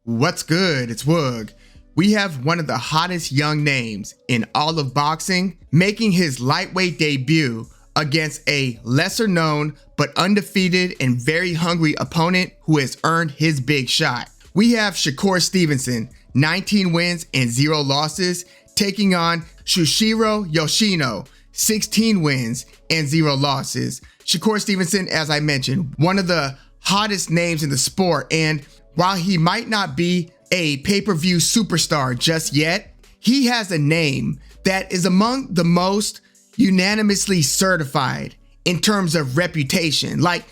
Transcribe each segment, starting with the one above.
What's good? It's Woog. We have one of the hottest young names in all of boxing making his lightweight debut against a lesser known but undefeated and very hungry opponent who has earned his big shot. We have Shakur Stevenson, 19 wins and 0 losses, taking on Shuichiro Yoshino, 16 wins and 0 losses. Shakur Stevenson, as I mentioned, one of the hottest names in the sport, and while he might not be a pay-per-view superstar just yet, he has a name that is among the most unanimously certified in terms of reputation. Like,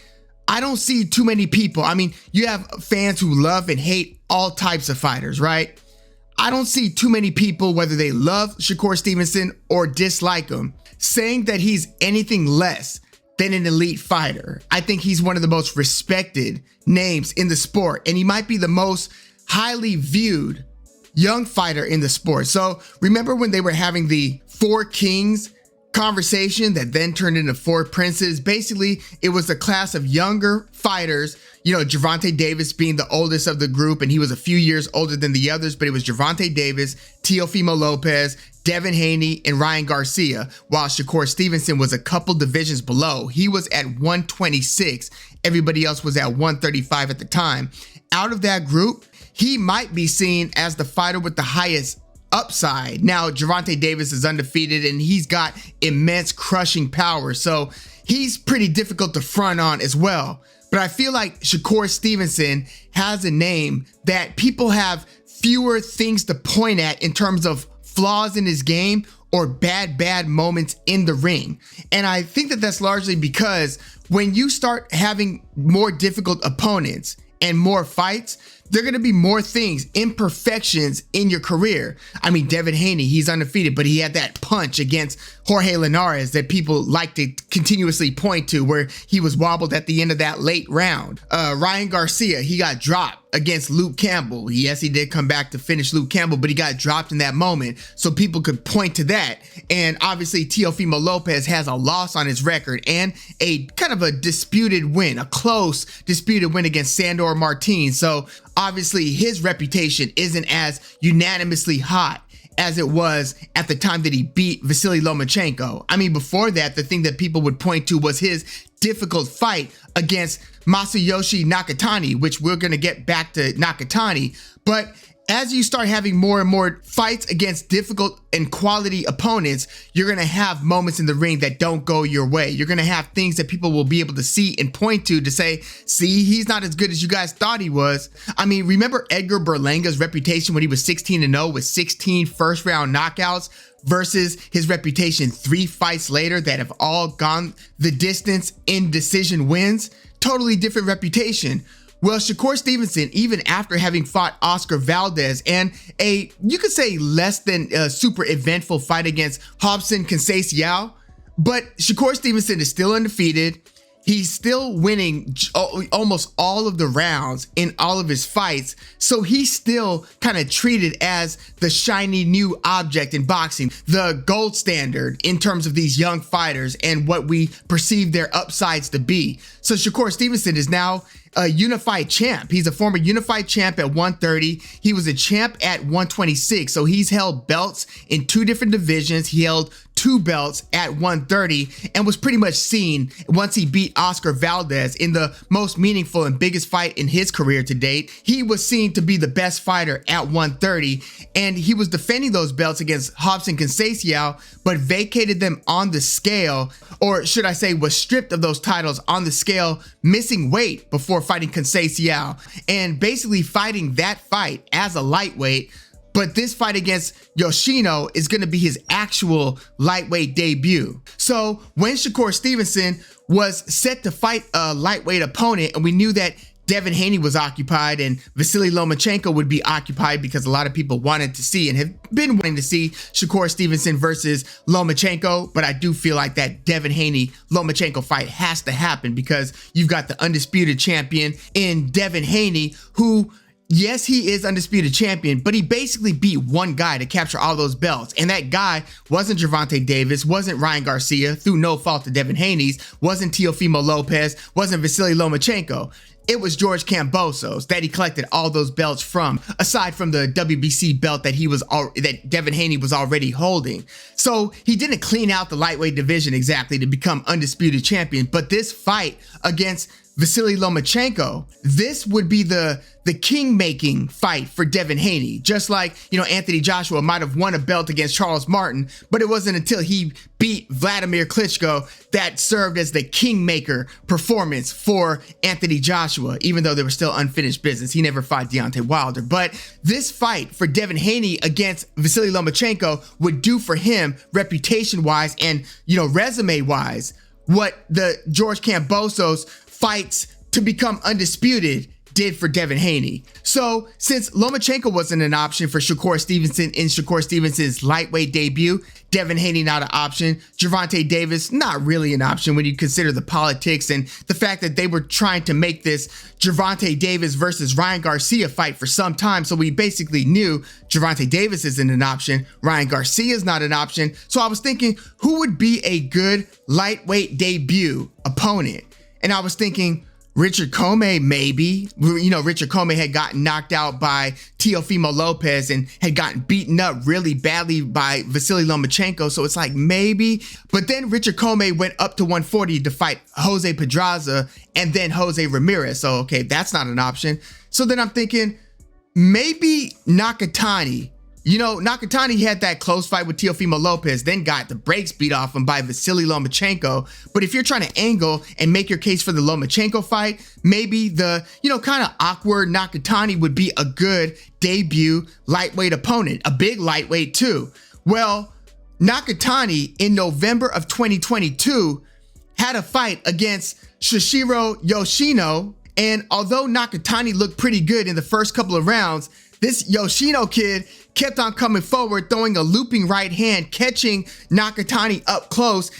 I don't see too many people. I mean, you have fans who love and hate all types of fighters, right? I don't see too many people, whether they love Shakur Stevenson or dislike him, saying that he's anything less than an elite fighter. I think he's one of the most respected names in the sport, and he might be the most highly viewed young fighter in the sport. So remember when they were having the Four Kings conversation that then turned into Four Princes? Basically, it was a class of younger fighters, Gervonta Davis being the oldest of the group, and he was a few years older than the others, but it was Gervonta Davis, Teofimo Lopez, Devin Haney, and Ryan Garcia, while Shakur Stevenson was a couple divisions below. He was at 126. Everybody else was at 135 at the time. Out of that group, he might be seen as the fighter with the highest upside. Now, Gervonta Davis is undefeated and he's got immense crushing power, so he's pretty difficult to front on as well. But I feel like Shakur Stevenson has a name that people have fewer things to point at in terms of flaws in his game or bad moments in the ring. And I think that that's largely because when you start having more difficult opponents and more fights, there are going to be more things, imperfections in your career. I mean, Devin Haney, he's undefeated, but he had that punch against Jorge Linares that people like to continuously point to, where he was wobbled at the end of that late round. Ryan Garcia, he got dropped against Luke Campbell. Yes, he did come back to finish Luke Campbell, but he got dropped in that moment, so people could point to that. And obviously, Teofimo Lopez has a loss on his record and a kind of a disputed win, a close disputed win against Sandor Martin. So obviously, his reputation isn't as unanimously hot as it was at the time that he beat Vasily Lomachenko. I mean, before that, the thing that people would point to was his difficult fight against Masayoshi Nakatani, which we're going to get back to Nakatani. But as you start having more and more fights against difficult and quality opponents, you're going to have moments in the ring that don't go your way. You're going to have things that people will be able to see and point to say, see, he's not as good as you guys thought he was. I mean, remember Edgar Berlanga's reputation when he was 16-0 with 16 first round knockouts versus his reputation 3 fights later that have all gone the distance in decision wins? Totally different reputation. Well, Shakur Stevenson, even after having fought Oscar Valdez and you could say less than super eventful fight against Robson Conceição, but Shakur Stevenson is still undefeated. He's still winning almost all of the rounds in all of his fights. So he's still kind of treated as the shiny new object in boxing, the gold standard in terms of these young fighters and what we perceive their upsides to be. So Shakur Stevenson is now a unified champ. He's a former unified champ at 130. He was a champ at 126. So he's held belts in 2 different divisions. He held 2 belts at 130 and was pretty much seen once he beat Oscar Valdez in the most meaningful and biggest fight in his career to date. He was seen to be the best fighter at 130, and he was defending those belts against Robson Conceição, but vacated them on the scale, or should I say was stripped of those titles on the scale, missing weight before fighting Conceição, and basically fighting that fight as a lightweight. But this fight against Yoshino is going to be his actual lightweight debut. So when Shakur Stevenson was set to fight a lightweight opponent, and we knew that Devin Haney was occupied and Vasily Lomachenko would be occupied because a lot of people wanted to see and have been wanting to see Shakur Stevenson versus Lomachenko, but I do feel like that Devin Haney Lomachenko fight has to happen because you've got the undisputed champion in Devin Haney, who, yes, he is undisputed champion, but he basically beat one guy to capture all those belts. And that guy wasn't Gervonta Davis, wasn't Ryan Garcia, through no fault of Devin Haney's, wasn't Teofimo Lopez, wasn't Vasily Lomachenko. it was George Kambosos that he collected all those belts from, aside from the WBC belt that Devin Haney was already holding. So he didn't clean out the lightweight division exactly to become undisputed champion, but this fight against Vasily Lomachenko, this would be the king-making fight for Devin Haney. Just like, Anthony Joshua might have won a belt against Charles Martin, but it wasn't until he beat Vladimir Klitschko that served as the kingmaker performance for Anthony Joshua, even though there was still unfinished business. He never fought Deontay Wilder. But this fight for Devin Haney against Vasily Lomachenko would do for him reputation-wise and, resume-wise what the George Kambosos fights to become undisputed did for Devin Haney. So since Lomachenko wasn't an option for Shakur Stevenson in Shakur Stevenson's lightweight debut, Devin Haney not an option, Gervonta Davis not really an option when you consider the politics and the fact that they were trying to make this Gervonta Davis versus Ryan Garcia fight for some time. So we basically knew Gervonta Davis isn't an option, Ryan Garcia is not an option. So I was thinking, who would be a good lightweight debut opponent? And I was thinking, Richard Commey, maybe. Richard Commey had gotten knocked out by Teofimo Lopez and had gotten beaten up really badly by Vasily Lomachenko. So it's like, maybe. But then Richard Commey went up to 140 to fight Jose Pedraza and then Jose Ramirez. So, okay, that's not an option. So then I'm thinking, maybe Nakatani. Nakatani had that close fight with Teofimo Lopez, then got the brakes beat off him by Vasily Lomachenko. But if you're trying to angle and make your case for the Lomachenko fight, maybe the, kind of awkward Nakatani would be a good debut lightweight opponent, a big lightweight too. Well, Nakatani in November of 2022 had a fight against Shuichiro Yoshino. And although Nakatani looked pretty good in the first couple of rounds, this Yoshino kid kept on coming forward, throwing a looping right hand, catching Nakatani up close,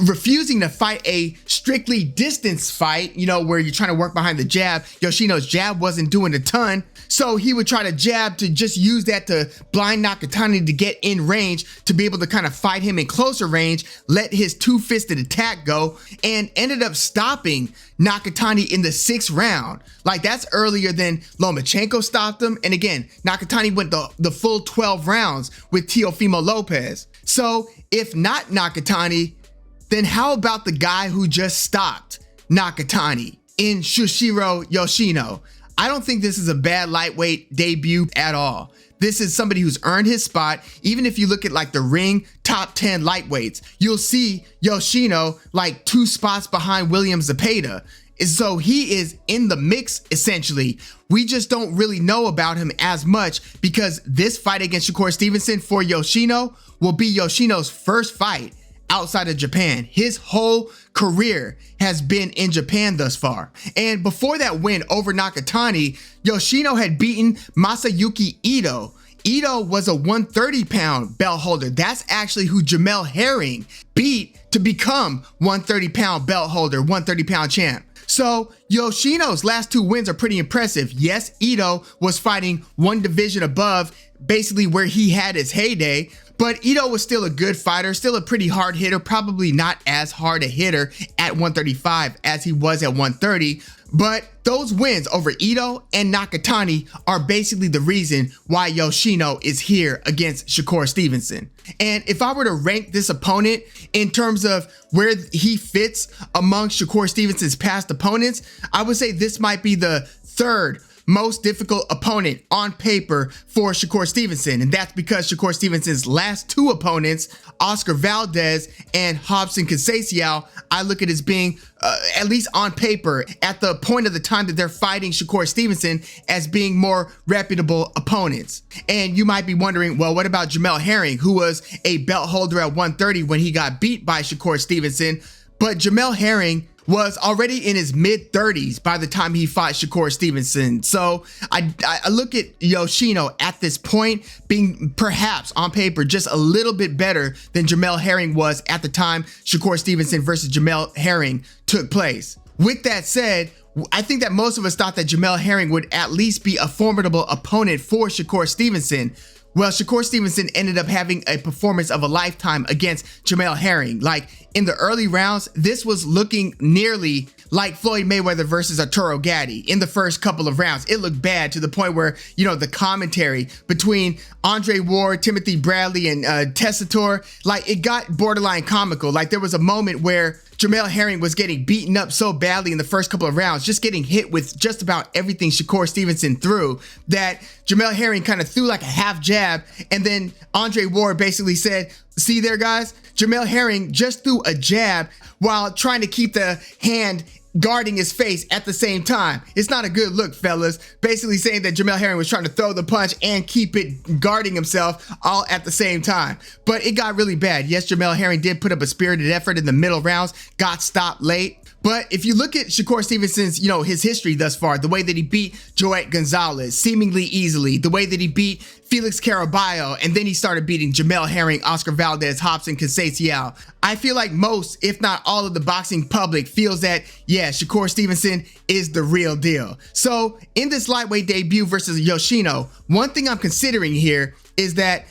refusing to fight a strictly distance fight, where you're trying to work behind the jab. Yoshino's jab wasn't doing a ton. So he would try to jab to just use that to blind Nakatani to get in range, to be able to kind of fight him in closer range, let his two-fisted attack go, and ended up stopping Nakatani in the 6th round. Like, that's earlier than Lomachenko stopped him. And again, Nakatani went the full 12 rounds with Teofimo Lopez. So if not Nakatani, then how about the guy who just stopped Nakatani in Shuichiro Yoshino? I don't think this is a bad lightweight debut at all. This is somebody who's earned his spot. Even if you look at like the ring top 10 lightweights, you'll see Yoshino like 2 spots behind William Zepeda. So he is in the mix, essentially. We just don't really know about him as much because this fight against Shakur Stevenson for Yoshino will be Yoshino's first fight outside of Japan. His whole career has been in Japan thus far. And before that win over Nakatani, Yoshino had beaten Masayuki Ito. Ito was a 130-pound belt holder. That's actually who Jamel Herring beat to become 130-pound belt holder, 130-pound champ. So Yoshino's last 2 wins are pretty impressive. Yes, Ito was fighting one division above, basically where he had his heyday, but Ito was still a good fighter, still a pretty hard hitter, probably not as hard a hitter at 135 as he was at 130. But those wins over Ito and Nakatani are basically the reason why Yoshino is here against Shakur Stevenson. And if I were to rank this opponent in terms of where he fits among Shakur Stevenson's past opponents, I would say this might be the 3rd most difficult opponent on paper for Shakur Stevenson. And that's because Shakur Stevenson's last 2 opponents, Oscar Valdez and Robson Conceição, I look at as being, at least on paper, at the point of the time that they're fighting Shakur Stevenson, as being more reputable opponents. And you might be wondering, well, what about Jamel Herring, who was a belt holder at 130 when he got beat by Shakur Stevenson? But Jamel Herring was already in his mid-30s by the time he fought Shakur Stevenson. So I look at Yoshino at this point being perhaps on paper just a little bit better than Jamel Herring was at the time Shakur Stevenson versus Jamel Herring took place. With that said, I think that most of us thought that Jamel Herring would at least be a formidable opponent for Shakur Stevenson. Well, Shakur Stevenson ended up having a performance of a lifetime against Jamel Herring. Like, in the early rounds, this was looking nearly like Floyd Mayweather versus Arturo Gatti in the first couple of rounds. It looked bad to the point where, you know, the commentary between Andre Ward, Timothy Bradley, and Tessitore, like, it got borderline comical. Like, there was a moment where Jamel Herring was getting beaten up so badly in the first couple of rounds, just getting hit with just about everything Shakur Stevenson threw, that Jamel Herring kind of threw like a half jab, and then Andre Ward basically said, see there, guys, Jamel Herring just threw a jab while trying to keep the hand guarding his face at the same time. It's not a good look, fellas. Basically saying that Jamel Herring was trying to throw the punch and keep it guarding himself all at the same time. But it got really bad. Yes, Jamel Herring did put up a spirited effort in the middle rounds, got stopped late. But if you look at Shakur Stevenson's, you know, his history thus far, the way that he beat Joet Gonzalez seemingly easily, the way that he beat Felix Caraballo, and then he started beating Jamel Herring, Oscar Valdez, Robson Conceição, I feel like most, if not all of the boxing public feels that, yeah, Shakur Stevenson is the real deal. So in this lightweight debut versus Yoshino, one thing I'm considering here is that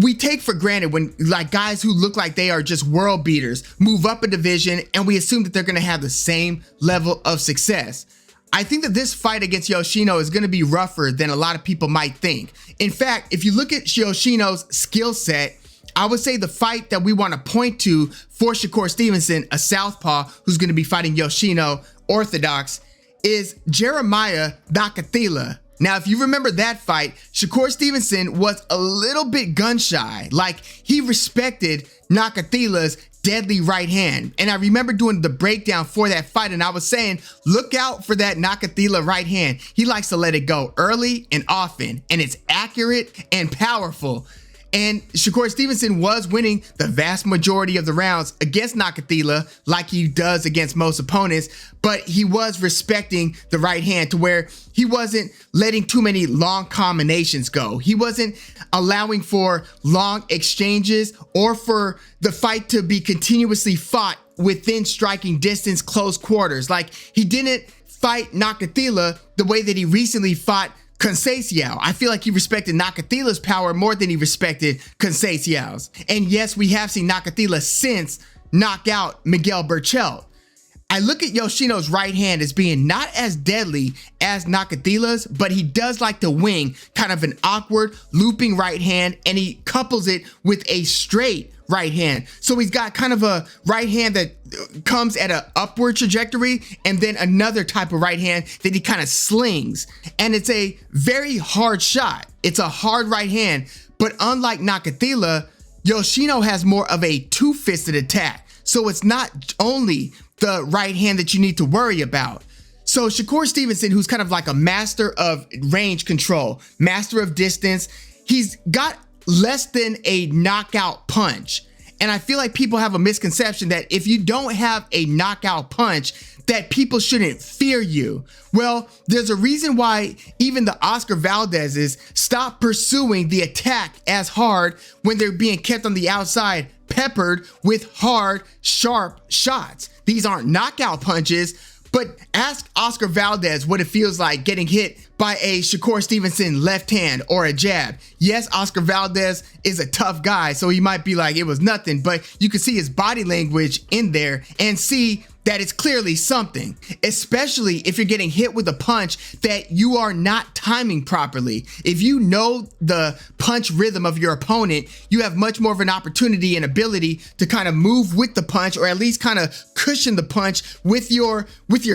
we take for granted when, like, guys who look like they are just world beaters move up a division, and we assume that they're going to have the same level of success. I think that this fight against Yoshino is going to be rougher than a lot of people might think. In fact, if you look at Yoshino's skill set, I would say the fight that we want to point to for Shakur Stevenson, a southpaw who's going to be fighting Yoshino, orthodox, is Jeremiah Nakathila. Now, if you remember that fight, Shakur Stevenson was a little bit gun shy. Like, he respected Nakathila's deadly right hand. And I remember doing the breakdown for that fight, and I was saying, look out for that Nakathila right hand. He likes to let it go early and often, and it's accurate and powerful. And Shakur Stevenson was winning the vast majority of the rounds against Nakathila, like he does against most opponents, but he was respecting the right hand to where he wasn't letting too many long combinations go. He wasn't allowing for long exchanges or for the fight to be continuously fought within striking distance, close quarters. Like, he didn't fight Nakathila the way that he recently fought Conceição. I feel like he respected Nakathila's power more than he respected Conceição's. And yes, we have seen Nakathila since knock out Miguel Berchelt. I look at Yoshino's right hand as being not as deadly as Nakathila's, but he does like to wing kind of an awkward looping right hand, and he couples it with a straight right hand. So he's got kind of a right hand that comes at an upward trajectory, and then another type of right hand that he kind of slings. And it's a very hard shot. It's a hard right hand, but unlike Nakathila, Yoshino has more of a two-fisted attack. So it's not only the right hand that you need to worry about. So Shakur Stevenson, who's kind of like a master of range control, master of distance, he's got less than a knockout punch. And I feel like people have a misconception that if you don't have a knockout punch, that people shouldn't fear you. Well, there's a reason why even the Oscar Valdezes stop pursuing the attack as hard when they're being kept on the outside, peppered with hard, sharp shots. These aren't knockout punches, but ask Oscar Valdez what it feels like getting hit by a Shakur Stevenson left hand or a jab. Yes, Oscar Valdez is a tough guy, so he might be like, it was nothing, but you can see his body language in there and see that it's clearly something, especially if you're getting hit with a punch that you are not timing properly. If you know the punch rhythm of your opponent, you have much more of an opportunity and ability to kind of move with the punch, or at least kind of cushion the punch with your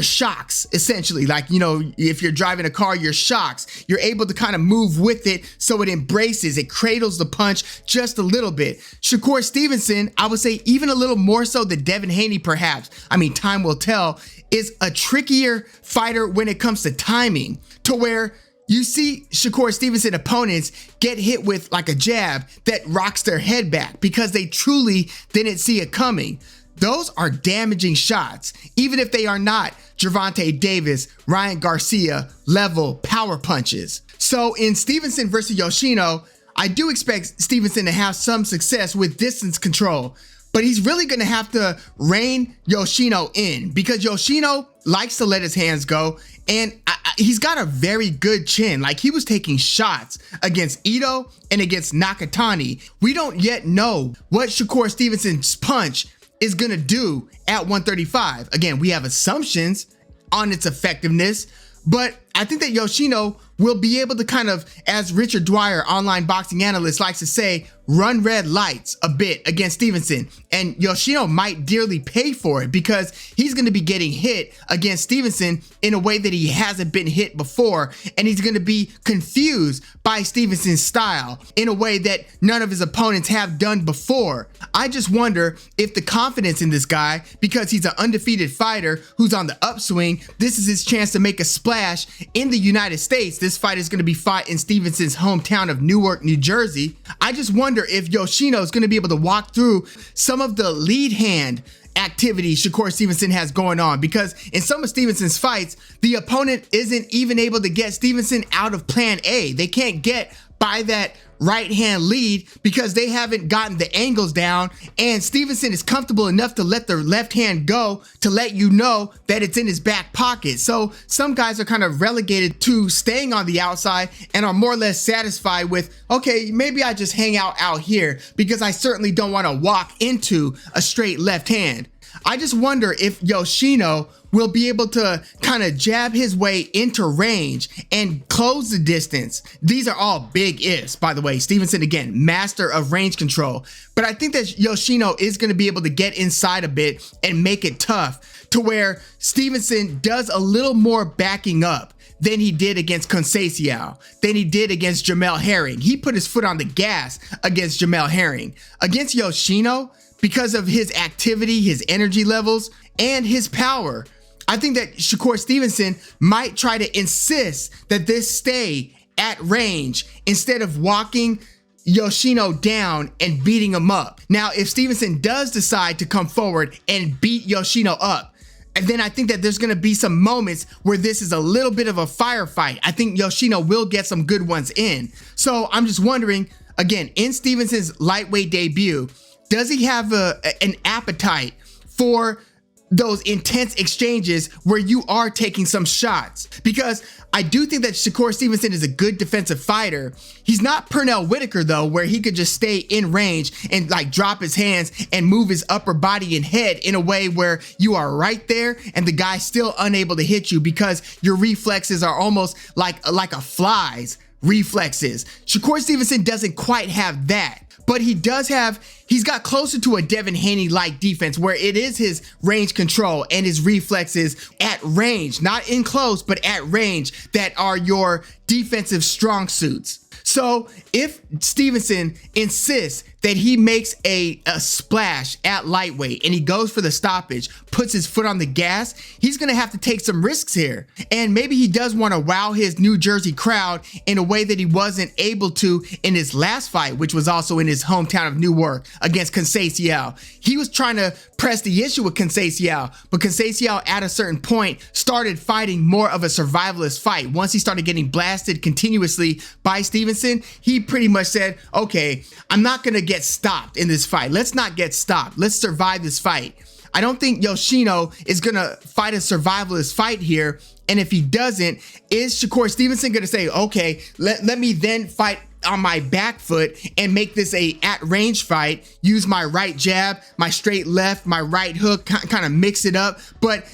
shocks, essentially. Like, you know, if you're driving a car, your shocks, you're able to kind of move with it so it embraces, it cradles the punch just a little bit. Shakur Stevenson, I would say even a little more so than Devin Haney perhaps. I mean, time will tell, is a trickier fighter when it comes to timing, to where you see Shakur Stevenson opponents get hit with like a jab that rocks their head back because they truly didn't see it coming. Those are damaging shots, even if they are not Gervonta Davis, Ryan Garcia level power punches. So in Stevenson versus Yoshino, I do expect Stevenson to have some success with distance control, but he's really going to have to rein Yoshino in, because Yoshino likes to let his hands go, and he's got a very good chin. Like, he was taking shots against Ito and against Nakatani. We don't yet know what Shakur Stevenson's punch is gonna do at 135. Again, we have assumptions on its effectiveness, but I think that Yoshino will be able to kind of, as Richard Dwyer, online boxing analyst, likes to say, run red lights a bit against Stevenson. And Yoshino might dearly pay for it because he's going to be getting hit against Stevenson in a way that he hasn't been hit before. And he's going to be confused by Stevenson's style in a way that none of his opponents have done before. I just wonder if the confidence in this guy, because he's an undefeated fighter who's on the upswing, this is his chance to make a splash in the United States. This fight is going to be fought in Stevenson's hometown of Newark, New Jersey. I just wonder if Yoshino is going to be able to walk through some of the lead hand activity Shakur Stevenson has going on, because in some of Stevenson's fights, the opponent isn't even able to get Stevenson out of plan A. They can't get by that right hand lead because they haven't gotten the angles down, and Stevenson is comfortable enough to let their left hand go to let you know that it's in his back pocket. So some guys are kind of relegated to staying on the outside and are more or less satisfied with, okay, maybe I just hang out here because I certainly don't want to walk into a straight left hand. I just wonder if Yoshino will be able to kind of jab his way into range and close the distance. These are all big ifs, by the way. Stevenson, again, master of range control. But I think that Yoshino is going to be able to get inside a bit and make it tough to where Stevenson does a little more backing up than he did against Conceição, than he did against Jamel Herring. He put his foot on the gas against Jamel Herring. Against Yoshino, because of his activity, his energy levels, and his power, I think that Shakur Stevenson might try to insist that this stay at range instead of walking Yoshino down and beating him up. Now, if Stevenson does decide to come forward and beat Yoshino up, and then I think that there's going to be some moments where this is a little bit of a firefight. I think Yoshino will get some good ones in. So I'm just wondering, again, in Stevenson's lightweight debut, does he have an appetite for those intense exchanges where you are taking some shots? Because I do think that Shakur Stevenson is a good defensive fighter. He's not Pernell Whitaker, though, where he could just stay in range and like drop his hands and move his upper body and head in a way where you are right there and the guy's still unable to hit you because your reflexes are almost like a fly's reflexes. Shakur Stevenson doesn't quite have that. But he's got closer to a Devin Haney-like defense where it is his range control and his reflexes at range, not in close, but at range, that are your defensive strong suits. So if Stevenson insists that he makes a splash at lightweight and he goes for the stoppage, puts his foot on the gas, he's going to have to take some risks here. And maybe he does want to wow his New Jersey crowd in a way that he wasn't able to in his last fight, which was also in his hometown of Newark against Conceição. He was trying to press the issue with Conceição, but Conceição at a certain point started fighting more of a survivalist fight. Once he started getting blasted continuously by Stevenson, he pretty much said, okay, I'm not going to get stopped in this fight. Let's not get stopped. Let's survive this fight. I don't think Yoshino is going to fight a survivalist fight here. And if he doesn't, is Shakur Stevenson going to say, okay, let me then fight on my back foot and make this a at range fight, use my right jab, my straight left, my right hook, kind of mix it up, but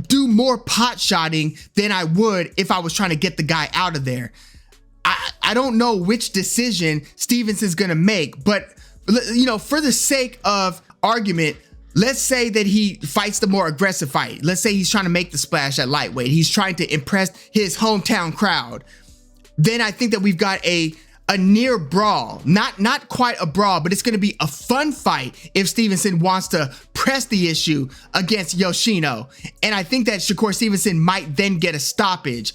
do more pot shotting than I would if I was trying to get the guy out of there. I don't know which decision Stevenson's going to make, but for the sake of argument, let's say that he fights the more aggressive fight. Let's say he's trying to make the splash at lightweight. He's trying to impress his hometown crowd. Then I think that we've got a near brawl, not quite a brawl, but it's going to be a fun fight if Stevenson wants to press the issue against Yoshino. And I think that Shakur Stevenson might then get a stoppage.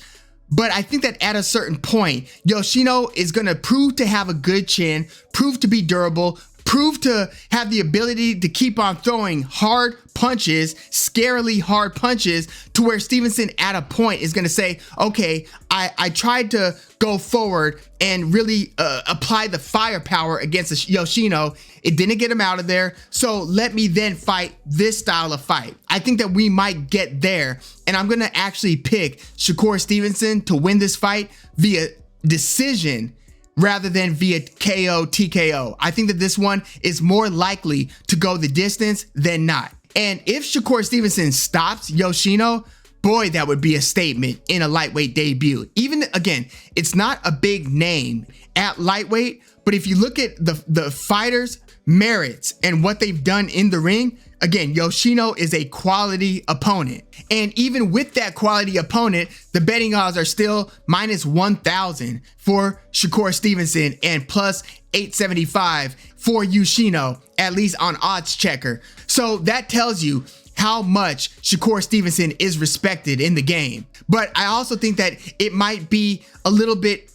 But I think that at a certain point, Yoshino is going to prove to have a good chin, prove to be durable, proved to have the ability to keep on throwing hard punches, scarily hard punches, to where Stevenson at a point is going to say, okay, I tried to go forward and really apply the firepower against Yoshino. It didn't get him out of there. So let me then fight this style of fight. I think that we might get there. And I'm going to actually pick Shakur Stevenson to win this fight via decision rather than via KO, TKO. I think that this one is more likely to go the distance than not. And if Shakur Stevenson stops Yoshino, boy, that would be a statement in a lightweight debut. Even, again, it's not a big name at lightweight, but if you look at the fighters' merits and what they've done in the ring, again, Yoshino is a quality opponent. And even with that quality opponent, the betting odds are still minus 1,000 for Shakur Stevenson and plus 875 for Yoshino, at least on Odds Checker. So that tells you how much Shakur Stevenson is respected in the game. But I also think that it might be a little bit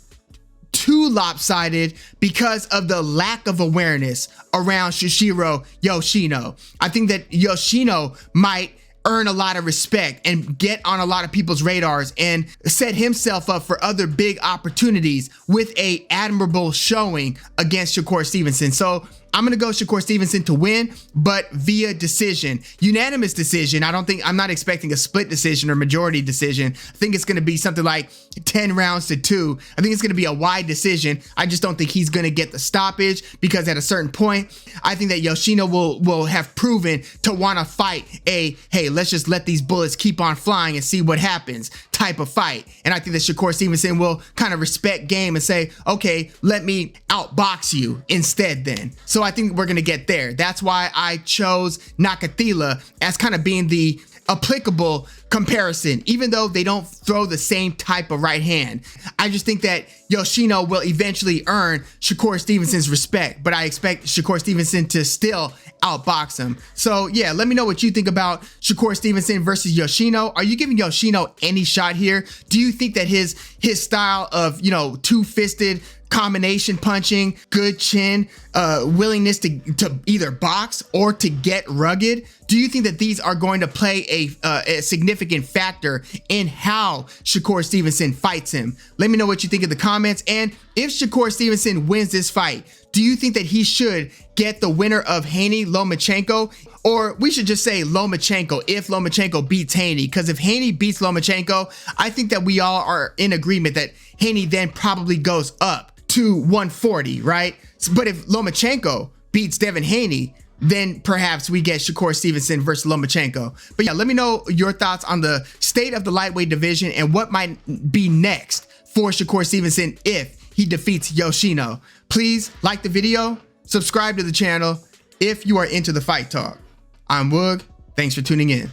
too lopsided because of the lack of awareness around Shuichiro Yoshino. I think that Yoshino might earn a lot of respect and get on a lot of people's radars and set himself up for other big opportunities with a admirable showing against Shakur Stevenson. So I'm going to go Shakur Stevenson to win, but via decision, unanimous decision. I'm not expecting a split decision or majority decision. I think it's going to be something like 10 rounds to 2. I think it's going to be a wide decision. I just don't think he's going to get the stoppage because at a certain point, I think that Yoshino will have proven to want to fight a, hey, let's just let these bullets keep on flying and see what happens type of fight. And I think that Shakur Stevenson will kind of respect game and say, okay, let me outbox you instead then. So I think we're going to get there. That's why I chose Nakathila as kind of being the applicable comparison, even though they don't throw the same type of right hand. I just think that Yoshino will eventually earn Shakur Stevenson's respect, but I expect Shakur Stevenson to still outbox him. So yeah, let me know what you think about Shakur Stevenson versus Yoshino. Are you giving Yoshino any shot here? Do you think that his style of, two-fisted combination punching, good chin, willingness to either box or to get rugged, do you think that these are going to play a significant factor in how Shakur Stevenson fights him? Let me know what you think in the comments. And if Shakur Stevenson wins this fight, do you think that he should get the winner of Haney Lomachenko? Or we should just say Lomachenko if Lomachenko beats Haney, because if Haney beats Lomachenko, I think that we all are in agreement that Haney then probably goes up to 140, right? But if Lomachenko beats Devin Haney, then perhaps we get Shakur Stevenson versus Lomachenko. But yeah, let me know your thoughts on the state of the lightweight division and what might be next for Shakur Stevenson if he defeats Yoshino. Please like the video, subscribe to the channel if you are into the fight talk. I'm Woog. Thanks for tuning in.